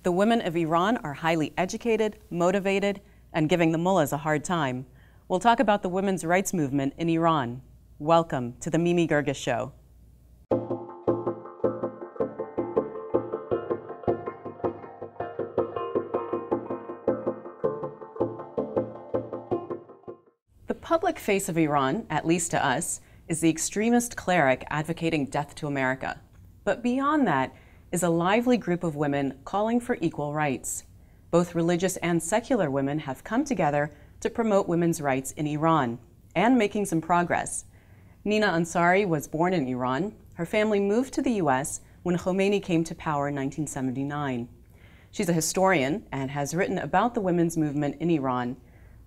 The women of Iran are highly educated, motivated, and giving the mullahs a hard time. We'll talk about the women's rights movement in Iran. Welcome to the Mimi Geerges Show. The public face of Iran, at least to us, is the extremist cleric advocating death to America. But beyond that is a lively group of women calling for equal rights. Both religious and secular women have come together to promote women's rights in Iran, and making some progress. Nina Ansary was born in Iran. Her family moved to the US when Khomeini came to power in 1979. She's a historian and has written about the women's movement in Iran,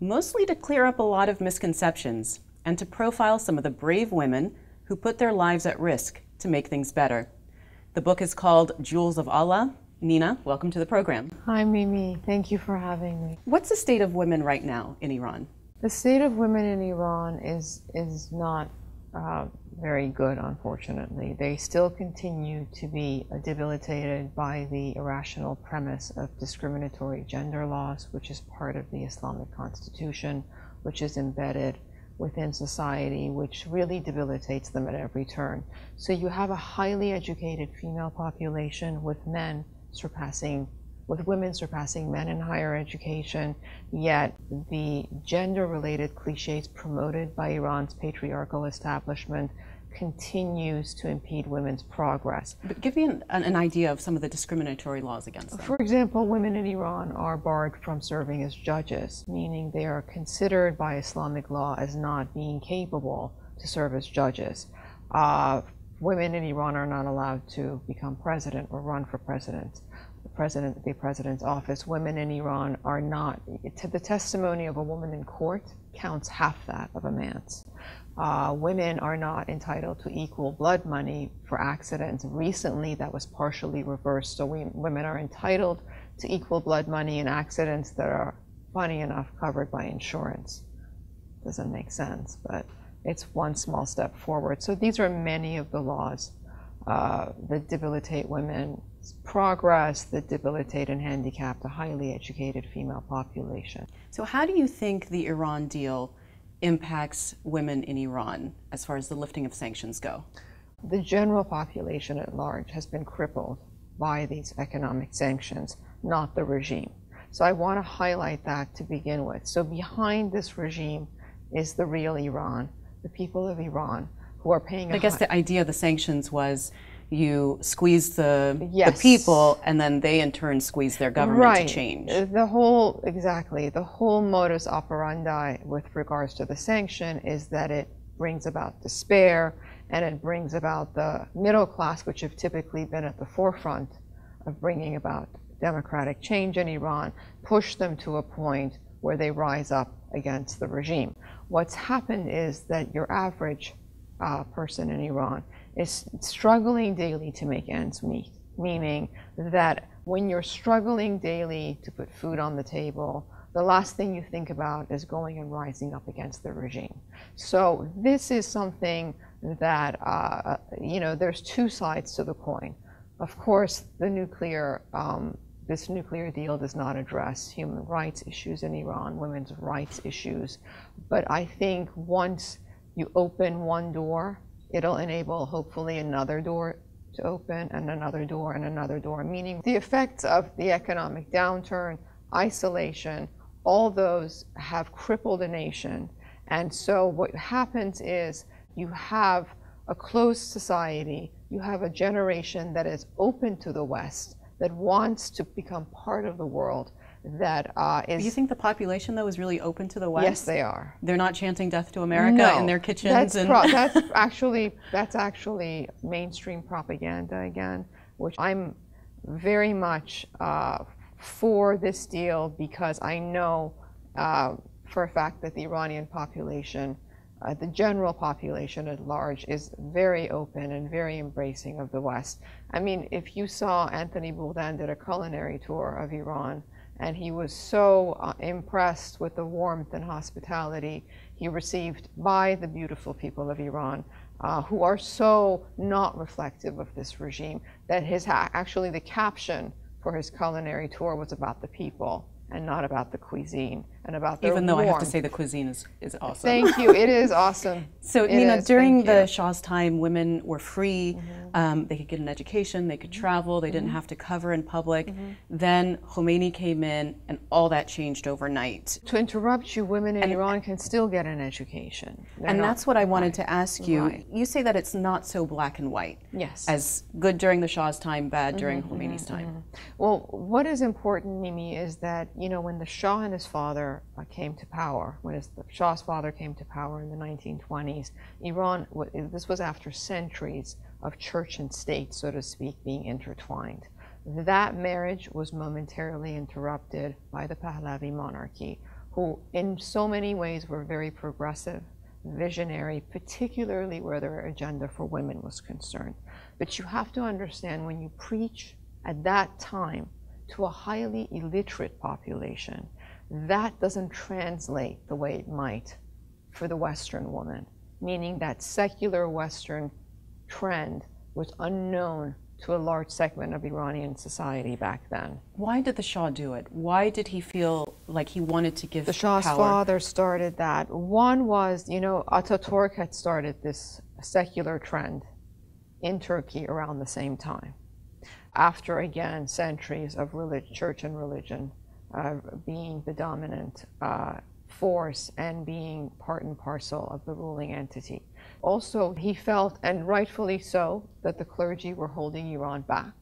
mostly to clear up a lot of misconceptions and to profile some of the brave women who put their lives at risk to make things better. The book is called Jewels of Allah. Nina, welcome to the program. Hi, Mimi. Thank you for having me. What's the state of women right now in Iran? The state of women in Iran is not very good, unfortunately. They still continue to be debilitated by the irrational premise of discriminatory gender laws, which is part of the Islamic Constitution, which is embedded within society, which really debilitates them at every turn. So you have a highly educated female population with women surpassing men in higher education, yet the gender-related cliches promoted by Iran's patriarchal establishment continues to impede women's progress. But give me an idea of some of the discriminatory laws against them. For example, women in Iran are barred from serving as judges, meaning they are considered by Islamic law as not being capable to serve as judges. Women in Iran are not allowed to become president or run for the president's office. Women in Iran are not, the testimony of a woman in court counts half that of a man's. Women are not entitled to equal blood money for accidents. Recently, that was partially reversed. So women are entitled to equal blood money in accidents that are, funny enough, covered by insurance. Doesn't make sense, but it's one small step forward. So these are many of the laws that debilitate women's progress, that debilitate and handicap the highly educated female population. So how do you think the Iran deal impacts women in Iran as far as the lifting of sanctions go? The general population at large has been crippled by these economic sanctions, not the regime. So I want to highlight that to begin with. So behind this regime is the real Iran, the people of Iran who are paying I guess the idea of the sanctions was you squeeze the people, and then they in turn squeeze their government to change. The whole modus operandi with regards to the sanction is that it brings about despair, and it brings about the middle class, which have typically been at the forefront of bringing about democratic change in Iran, push them to a point where they rise up against the regime. What's happened is that your average person in Iran is struggling daily to make ends meet, meaning that when you're struggling daily to put food on the table, the last thing you think about is going and rising up against the regime. So this is something that, there's two sides to the coin. Of course, this nuclear deal does not address human rights issues in Iran, women's rights issues, but I think once you open one door, it'll enable hopefully another door to open, and another door, and another door, meaning the effects of the economic downturn, isolation, all those have crippled a nation. And so what happens is you have a closed society, you have a generation that is open to the West, that wants to become part of the world, that is... Do you think the population, though, is really open to the West? Yes, they are. They're not chanting death to America in their kitchens? That's actually mainstream propaganda again, which I'm very much for this deal, because I know for a fact that the Iranian population, the general population at large, is very open and very embracing of the West. I mean, if you saw Anthony Bourdain did a culinary tour of Iran, and he was so impressed with the warmth and hospitality he received by the beautiful people of Iran, who are so not reflective of this regime, that actually the caption for his culinary tour was about the people and not about the cuisine and about their Even though I have to warmth. say the cuisine is awesome. Thank you. It is awesome. So, Nina, during the Shah's time, women were free. They could get an education, they could travel, they didn't have to cover in public. Then Khomeini came in, and all that changed overnight. To interrupt you, women in Iran can still get an education. And that's what I wanted to ask you. You say that it's not so black and white. Yes. As good during the Shah's time, bad during Khomeini's time. Well, what is important, Mimi, is that, when the Shah and his father came to power, when the Shah's father came to power in the 1920s, Iran, this was after centuries of church and state, so to speak, being intertwined. That marriage was momentarily interrupted by the Pahlavi monarchy, who in so many ways were very progressive, visionary, particularly where their agenda for women was concerned. But you have to understand, when you preach at that time to a highly illiterate population, that doesn't translate the way it might for the Western woman, meaning that secular Western trend was unknown to a large segment of Iranian society back then. Why did the Shah do it? Why did he feel like he wanted to give The Shah's father started that. One was, Ataturk had started this secular trend in Turkey around the same time, after, again, centuries of church and religion being the dominant force and being part and parcel of the ruling entity. Also, he felt, and rightfully so, that the clergy were holding Iran back.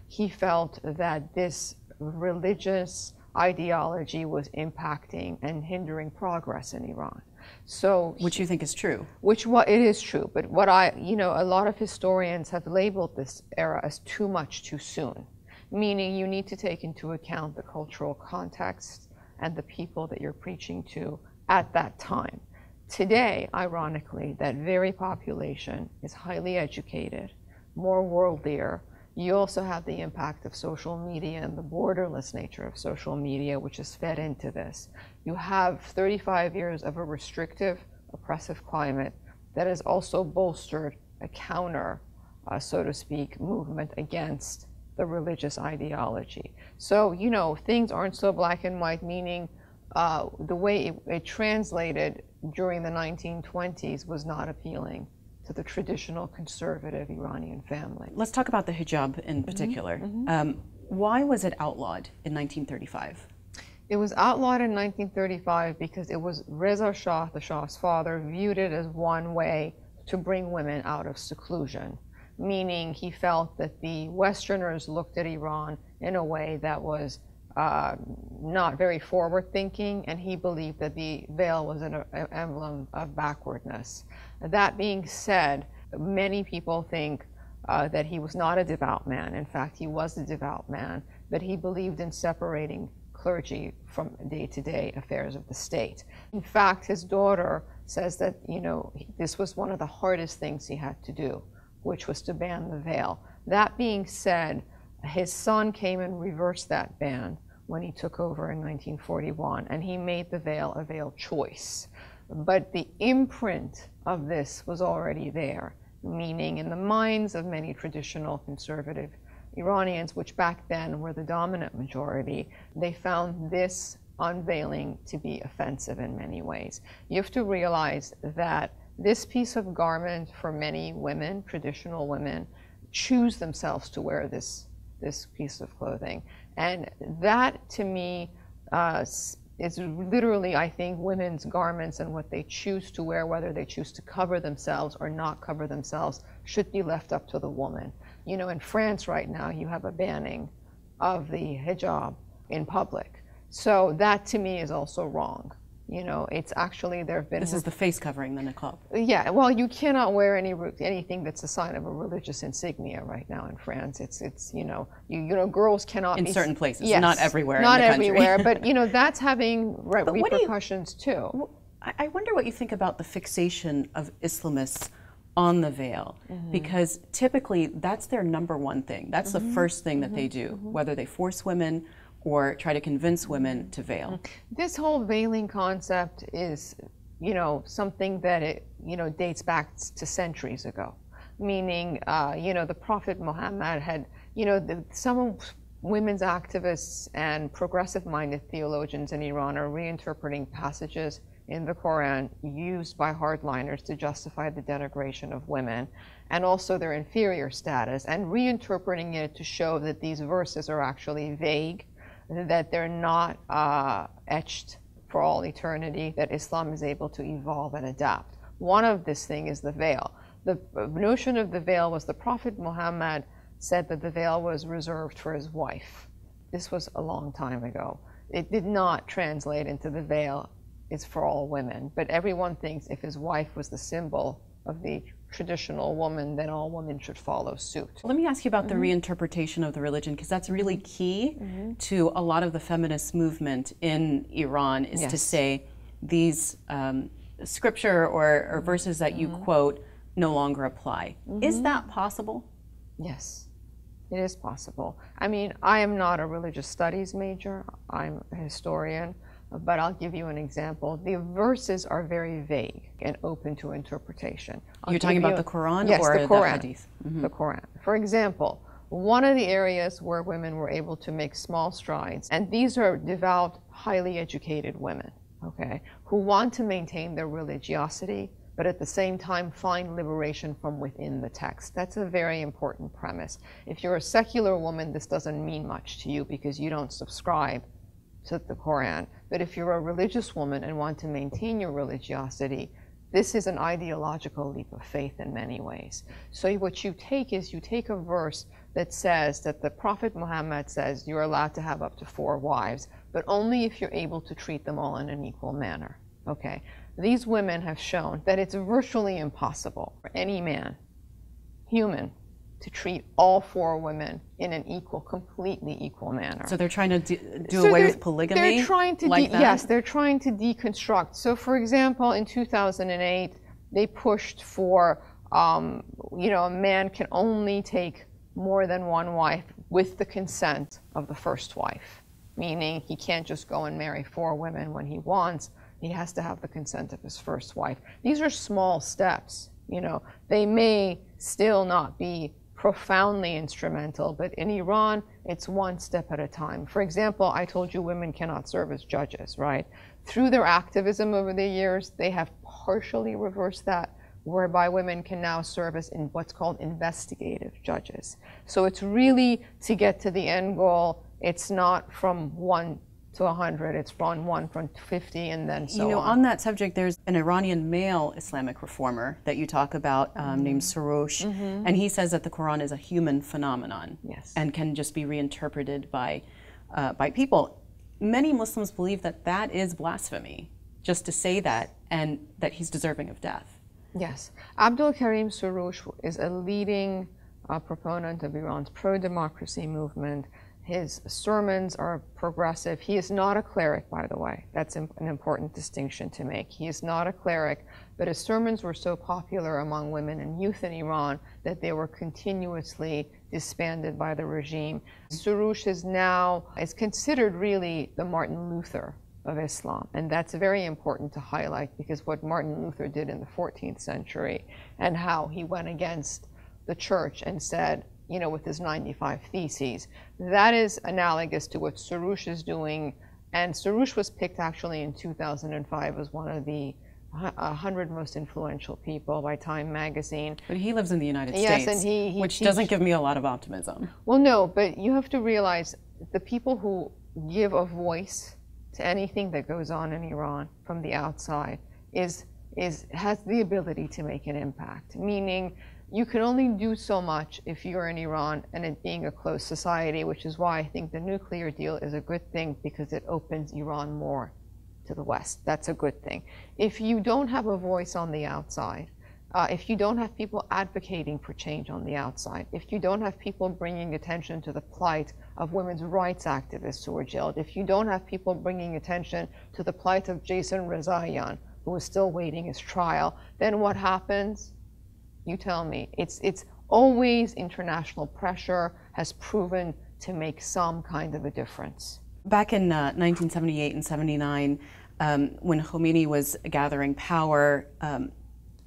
He felt that this religious ideology was impacting and hindering progress in Iran. So, which you think is true? It is true, but a lot of historians have labeled this era as too much too soon, meaning you need to take into account the cultural context and the people that you're preaching to at that time. Today, ironically, that very population is highly educated, more worldlier. You also have the impact of social media and the borderless nature of social media, which is fed into this. You have 35 years of a restrictive, oppressive climate that has also bolstered a counter, so to speak, movement against the religious ideology. So, things aren't so black and white, meaning the way it translated during the 1920s was not appealing to the traditional conservative Iranian family. Let's talk about the hijab in particular. Why was it outlawed in 1935? It was outlawed in 1935 because it was Reza Shah, the Shah's father, viewed it as one way to bring women out of seclusion, meaning he felt that the Westerners looked at Iran in a way that was not very forward-thinking, and he believed that the veil was an emblem of backwardness. That being said, many people think that he was not a devout man. In fact, he was a devout man, but he believed in separating clergy from day-to-day affairs of the state. In fact, his daughter says that, this was one of the hardest things he had to do, which was to ban the veil. That being said, his son came and reversed that ban when he took over in 1941, and he made the veil a veil choice. But the imprint of this was already there, meaning in the minds of many traditional conservative Iranians, which back then were the dominant majority, they found this unveiling to be offensive in many ways. You have to realize that this piece of garment, for many women, traditional women, choose themselves to wear this piece of clothing. And that, to me, is literally, I think, women's garments, and what they choose to wear, whether they choose to cover themselves or not cover themselves, should be left up to the woman. In France right now, you have a banning of the hijab in public. So that, to me, is also wrong. It's actually, there have been... This is the face covering, the niqab. Yeah, well, you cannot wear anything that's a sign of a religious insignia right now in France. It's girls cannot in be... certain places, yes, not everywhere not in the country. everywhere, but, that's having repercussions too. I wonder what you think about the fixation of Islamists on the veil, because typically that's their number one thing. That's the first thing that they do, whether they force women or try to convince women to veil. This whole veiling concept is, something that dates back to centuries ago. Meaning, the Prophet Muhammad had, women's activists and progressive-minded theologians in Iran are reinterpreting passages in the Quran used by hardliners to justify the denigration of women and also their inferior status, and reinterpreting it to show that these verses are actually vague, that they're not etched for all eternity, that Islam is able to evolve and adapt. One of this thing is the veil. The notion of the veil was the Prophet Muhammad said that the veil was reserved for his wife. This was a long time ago. It did not translate into the veil is for all women, but everyone thinks if his wife was the symbol of the traditional woman, then all women should follow suit. Let me ask you about the reinterpretation of the religion, because that's really key to a lot of the feminist movement in Iran, is to say these scripture or verses that you quote no longer apply. Is that possible? Yes, it is possible. I mean, I am not a religious studies major, I'm a historian, but I'll give you an example. The verses are very vague and open to interpretation. You're talking about the Quran yes, or the Quran, the Hadith? The Quran. For example, one of the areas where women were able to make small strides, and these are devout, highly educated women, okay, who want to maintain their religiosity, but at the same time find liberation from within the text. That's a very important premise. If you're a secular woman, this doesn't mean much to you because you don't subscribe to the Quran. But if you're a religious woman and want to maintain your religiosity, this is an ideological leap of faith in many ways. So what you take is you take a verse that says that the Prophet Muhammad says you're allowed to have up to 4 wives, but only if you're able to treat them all in an equal manner. Okay? These women have shown that it's virtually impossible for any man, human, to treat all 4 women in an equal, completely equal manner. So they're trying to do away with polygamy? They're trying to yes, they're trying to deconstruct. So for example, in 2008, they pushed for, you know, a man can only take more than 1 wife with the consent of the first wife, meaning he can't just go and marry 4 women when he wants. He has to have the consent of his first wife. These are small steps, you know. They may still not be profoundly instrumental, but in Iran, it's 1 step at a time. For example, I told you women cannot serve as judges, right? Through their activism over the years, they have partially reversed that, whereby women can now serve as in what's called investigative judges. So it's really to get to the end goal. It's not from 1 to 100, it's from 1 from 50 and then so on. You know, on that subject, there's an Iranian male Islamic reformer that you talk about named Soroush, and he says that the Quran is a human phenomenon and can just be reinterpreted by people. Many Muslims believe that that is blasphemy, just to say that, and that he's deserving of death. Yes. Abdul Karim Soroush is a leading proponent of Iran's pro-democracy movement. His sermons are progressive. He is not a cleric, by the way. That's an important distinction to make. He is not a cleric, but his sermons were so popular among women and youth in Iran that they were continuously disbanded by the regime. Soroush is considered really the Martin Luther of Islam, and that's very important to highlight, because what Martin Luther did in the 14th century and how he went against the church and said, you know, with his 95 Theses. That is analogous to what Soroush is doing, and Soroush was picked actually in 2005 as one of the 100 most influential people by Time magazine. But he lives in the United States, and which doesn't give me a lot of optimism. Well, no, but you have to realize the people who give a voice to anything that goes on in Iran from the outside has the ability to make an impact, meaning you can only do so much if you're in Iran and it being a closed society, which is why I think the nuclear deal is a good thing, because it opens Iran more to the West. That's a good thing. If you don't have a voice on the outside, if you don't have people advocating for change on the outside, if you don't have people bringing attention to the plight of women's rights activists who were jailed, if you don't have people bringing attention to the plight of Jason Rezaian, who is still waiting his trial, then what happens? You tell me. It's always international pressure has proven to make some kind of a difference. Back in 1978 and 79, when Khomeini was gathering power,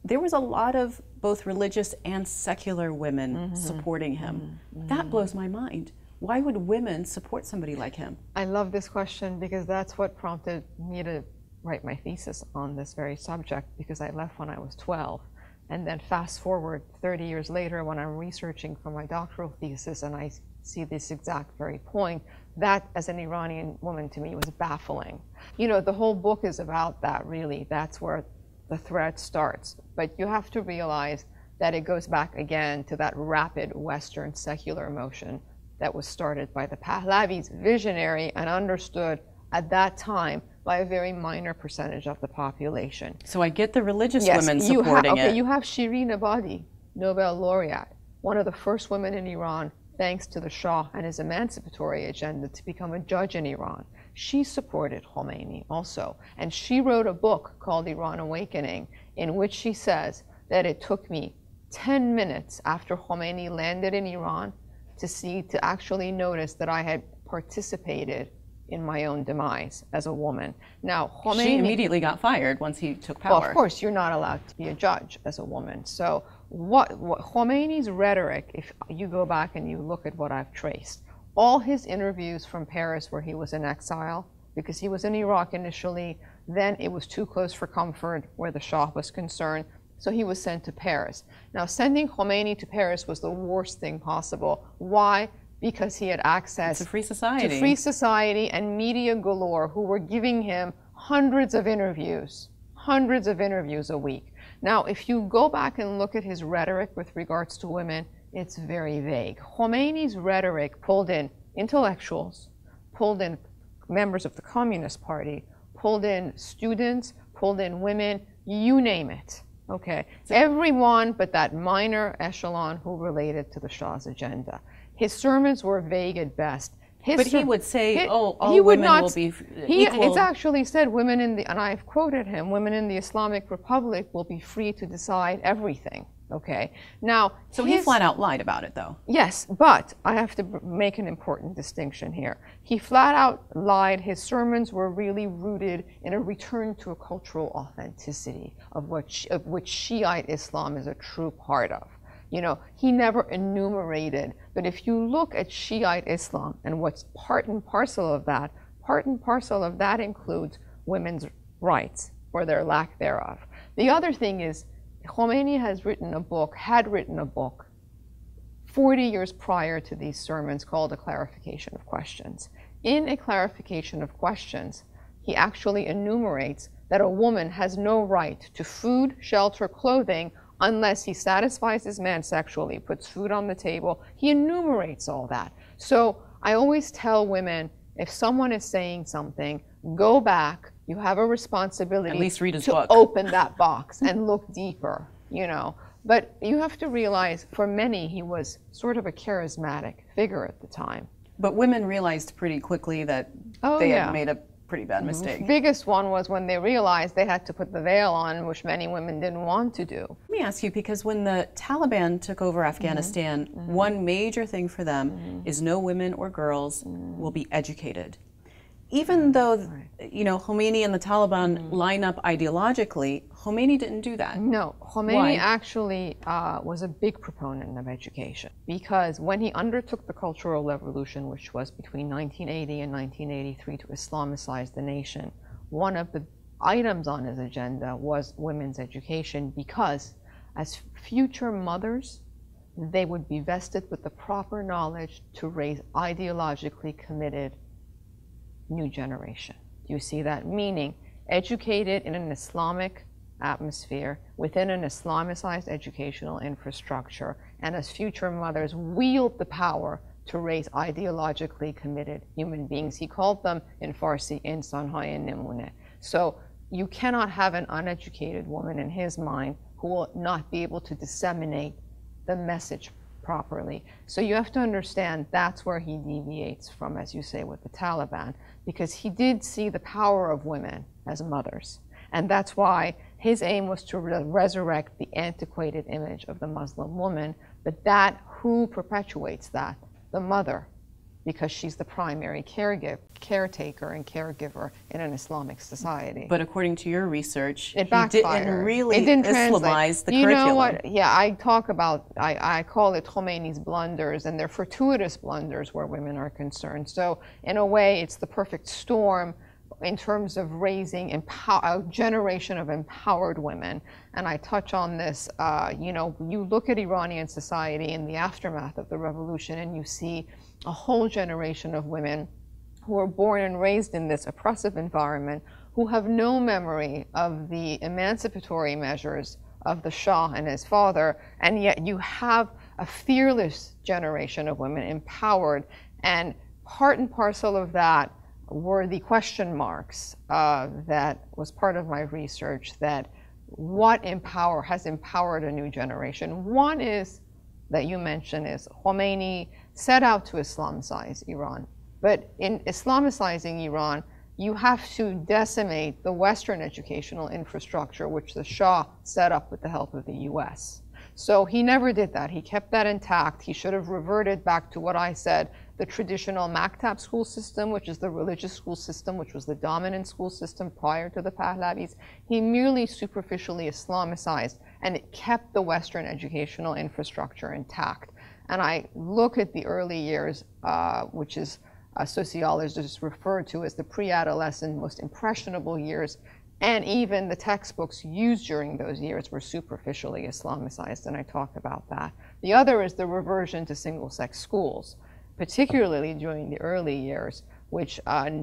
there was a lot of both religious and secular women supporting him. That blows my mind. Why would women support somebody like him? I love this question because that's what prompted me to write my thesis on this very subject, because I left when I was 12. And then fast forward 30 years later when I'm researching for my doctoral thesis and I see this exact very point, that as an Iranian woman to me was baffling. You know, the whole book is about that, really. That's where the thread starts. But you have to realize that it goes back again to that rapid Western secular motion that was started by the Pahlavis, visionary and understood at that time by a very minor percentage of the population. So I get the religious Yes, women supporting it. You have Shirin Ebadi, Nobel laureate, one of the first women in Iran, thanks to the Shah and his emancipatory agenda, to become a judge in Iran. She supported Khomeini also, and she wrote a book called Iran Awakening, in which she says that it took me 10 minutes after Khomeini landed in Iran to actually notice that I had participated in my own demise as a woman. Now, Khomeini... She immediately got fired once he took power. Well, of course, you're not allowed to be a judge as a woman. So what Khomeini's rhetoric, if you go back and you look at what I've traced, all his interviews from Paris where he was in exile, because he was in Iraq initially, then it was too close for comfort where the Shah was concerned, so he was sent to Paris. Now, sending Khomeini to Paris was the worst thing possible. Why? Because he had access to free society and media galore who were giving him hundreds of interviews a week. Now, if you go back and look at his rhetoric with regards to women, it's very vague. Khomeini's rhetoric pulled in intellectuals, pulled in members of the Communist Party, pulled in students, pulled in women, you name it. Okay, everyone but that minor echelon who related to the Shah's agenda. His sermons were vague at best. But he would say, all women will be equal. It's actually said, women in the, and I've quoted him, women in the Islamic Republic will be free to decide everything. Okay, now... So he flat out lied about it, though. Yes, but I have to make an important distinction here. He flat out lied. His sermons were really rooted in a return to a cultural authenticity of which Shiite Islam is a true part of. You know, he never enumerated, but if you look at Shiite Islam and what's part and parcel of that includes women's rights, or their lack thereof. The other thing is, Khomeini had written a book 40 years prior to these sermons called A Clarification of Questions. In A Clarification of Questions, he actually enumerates that a woman has no right to food, shelter, clothing, unless he satisfies his man sexually, puts food on the table. He enumerates all that. So I always tell women, if someone is saying something, go back. You have a responsibility at least read his to book. Open that box and look deeper, you know. But you have to realize, for many, he was sort of a charismatic figure at the time. But women realized pretty quickly that they had made a pretty bad mistake. The biggest one was when they realized they had to put the veil on, which many women didn't want to do. Let me ask you, because when the Taliban took over Afghanistan, one major thing for them is no women or girls will be educated. Even though, you know, Khomeini and the Taliban line up ideologically, Khomeini didn't do that. No, Khomeini actually was a big proponent of education, because when he undertook the Cultural Revolution, which was between 1980 and 1983 to Islamicize the nation, one of the items on his agenda was women's education, because as future mothers, they would be vested with the proper knowledge to raise ideologically committed new generation. Do you see that? Meaning, educated in an Islamic atmosphere, within an Islamicized educational infrastructure, and as future mothers wield the power to raise ideologically committed human beings. He called them, in Farsi, insanhay nemune. So you cannot have an uneducated woman in his mind who will not be able to disseminate the message properly. So you have to understand that's where he deviates from, as you say, with the Taliban, because he did see the power of women as mothers. And that's why his aim was to resurrect the antiquated image of the Muslim woman, but who perpetuates that? The mother. because she's the primary caretaker and caregiver in an Islamic society. But according to your research, it backfired. It didn't Islamize the curriculum. You know what? Yeah, I talk about, I call it Khomeini's blunders, and they're fortuitous blunders where women are concerned. So in a way, it's the perfect storm in terms of raising a generation of empowered women. And I touch on this, you know, you look at Iranian society in the aftermath of the revolution and you see a whole generation of women who are born and raised in this oppressive environment, who have no memory of the emancipatory measures of the Shah and his father, and yet you have a fearless generation of women empowered. And part and parcel of that were the question marks that was part of my research, that what has empowered a new generation. One is, that you mentioned, is Khomeini set out to Islamicize Iran. But in Islamicizing Iran, you have to decimate the Western educational infrastructure, which the Shah set up with the help of the US. So he never did that. He kept that intact. He should have reverted back to what I said, the traditional Maktab school system, which is the religious school system, which was the dominant school system prior to the Pahlavis. He merely superficially Islamicized, and it kept the Western educational infrastructure intact. And I look at the early years, which is sociologists refer to as the pre-adolescent, most impressionable years, and even the textbooks used during those years were superficially Islamicized, and I talk about that. The other is the reversion to single-sex schools, particularly during the early years, which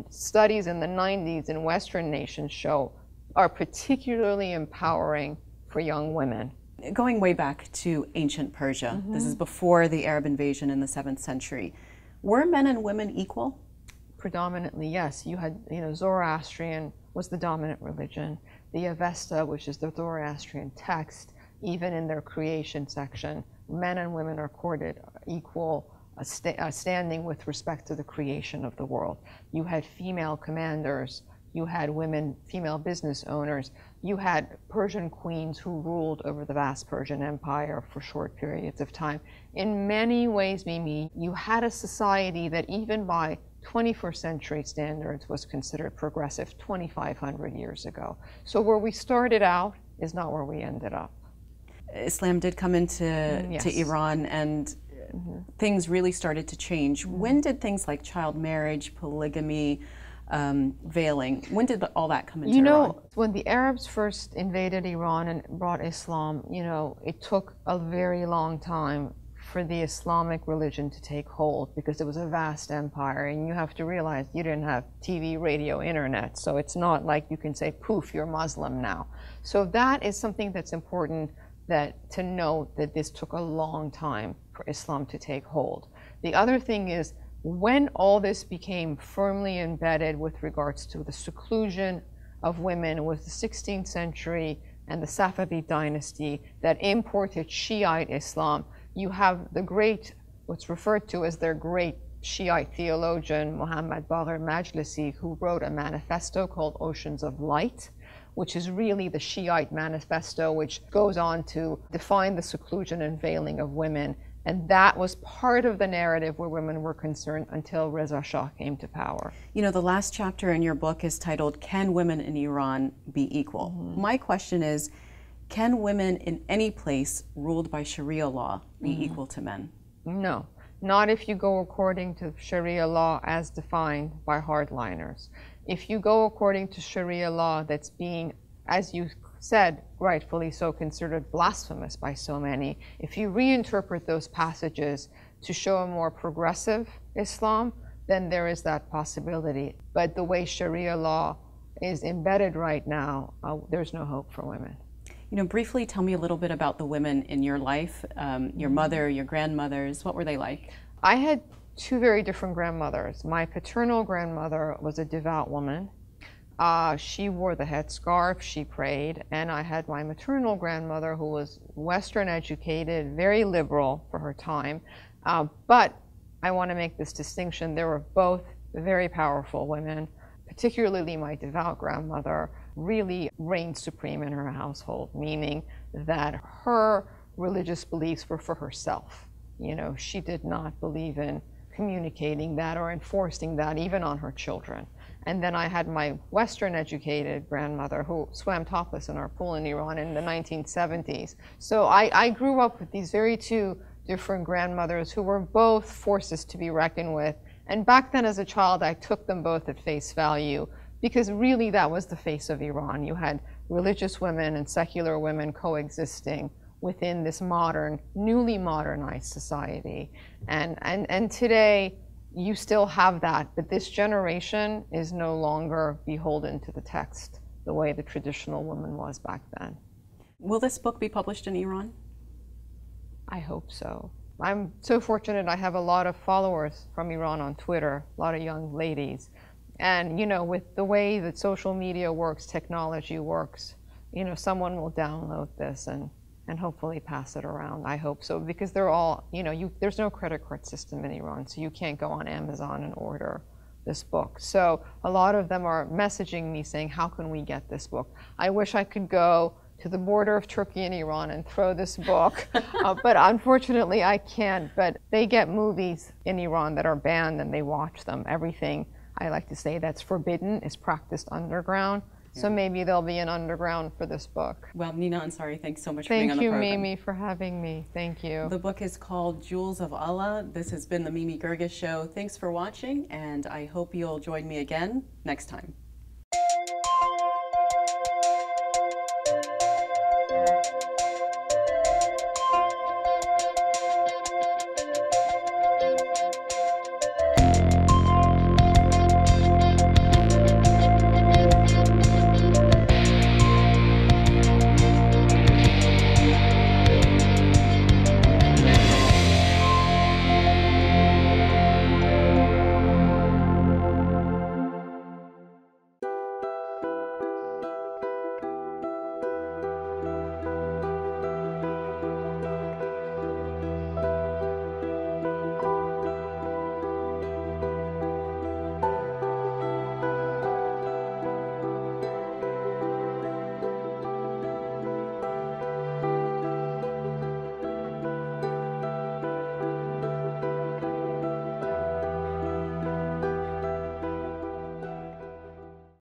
studies in the 90s in Western nations show are particularly empowering for young women. Going way back to ancient Persia, this is before the Arab invasion in the 7th century. Were men and women equal? Predominantly, yes. You had, you know, Zoroastrian was the dominant religion. The Avesta, which is the Zoroastrian text, even in their creation section, men and women are accorded equal standing with respect to the creation of the world. You had female commanders, you had female business owners, you had Persian queens who ruled over the vast Persian Empire for short periods of time. In many ways, Mimi, you had a society that even by 21st century standards was considered progressive 2,500 years ago. So where we started out is not where we ended up. Islam did come into to Iran, and things really started to change. When did things like child marriage, polygamy, veiling, when did all that come into Iran? You know, when the Arabs first invaded Iran and brought Islam, you know, it took a very long time for the Islamic religion to take hold, because it was a vast empire, and you have to realize you didn't have TV, radio, internet, so it's not like you can say, poof, you're Muslim now. So that is something that's important, to note that this took a long time for Islam to take hold. The other thing is, when all this became firmly embedded with regards to the seclusion of women, was the 16th century and the Safavid dynasty that imported Shiite Islam. You have the great, what's referred to as their great Shiite theologian, Muhammad Baqir Majlisi, who wrote a manifesto called Oceans of Light, which is really the Shiite manifesto, which goes on to define the seclusion and veiling of women. And that was part of the narrative where women were concerned until Reza Shah came to power. You know, the last chapter in your book is titled, Can Women in Iran Be Equal? My question is, can women in any place ruled by Sharia law be equal to men? No, not if you go according to Sharia law as defined by hardliners. If you go according to Sharia law that's being, as you said, rightfully so, considered blasphemous by so many, if you reinterpret those passages to show a more progressive Islam, then there is that possibility. But the way Sharia law is embedded right now, there's no hope for women. You know, briefly tell me a little bit about the women in your life, your mother, your grandmothers. What were they like? I had two very different grandmothers. My paternal grandmother was a devout woman. She wore the headscarf, she prayed, and I had my maternal grandmother who was Western educated, very liberal for her time. But I want to make this distinction. They were both very powerful women, particularly my devout grandmother really reigned supreme in her household, meaning that her religious beliefs were for herself. You know, she did not believe in communicating that or enforcing that even on her children. And then I had my Western educated grandmother who swam topless in our pool in Iran in the 1970s. So I grew up with these very two different grandmothers who were both forces to be reckoned with. And back then as a child, I took them both at face value because really that was the face of Iran. You had religious women and secular women coexisting within this modern, newly modernized society. And today, you still have that, but this generation is no longer beholden to the text the way the traditional woman was back then. Will this book be published in Iran? I hope so. I'm so fortunate I have a lot of followers from Iran on Twitter, a lot of young ladies. And, you know, with the way that social media works, technology works, you know, someone will download this and hopefully pass it around. I hope so, because they're all, you know, there's no credit card system in Iran, so you can't go on Amazon and order this book. So a lot of them are messaging me saying, how can we get this book? I wish I could go to the border of Turkey and Iran and throw this book, but unfortunately I can't. But they get movies in Iran that are banned and they watch them. Everything, I like to say, that's forbidden is practiced underground. So maybe there'll be an underground for this book. Well, Nina Ansary, thanks so much for being on the program. Thank you, Mimi, for having me. Thank you. The book is called Jewels of Allah. This has been the Mimi Geerges Show. Thanks for watching, and I hope you'll join me again next time.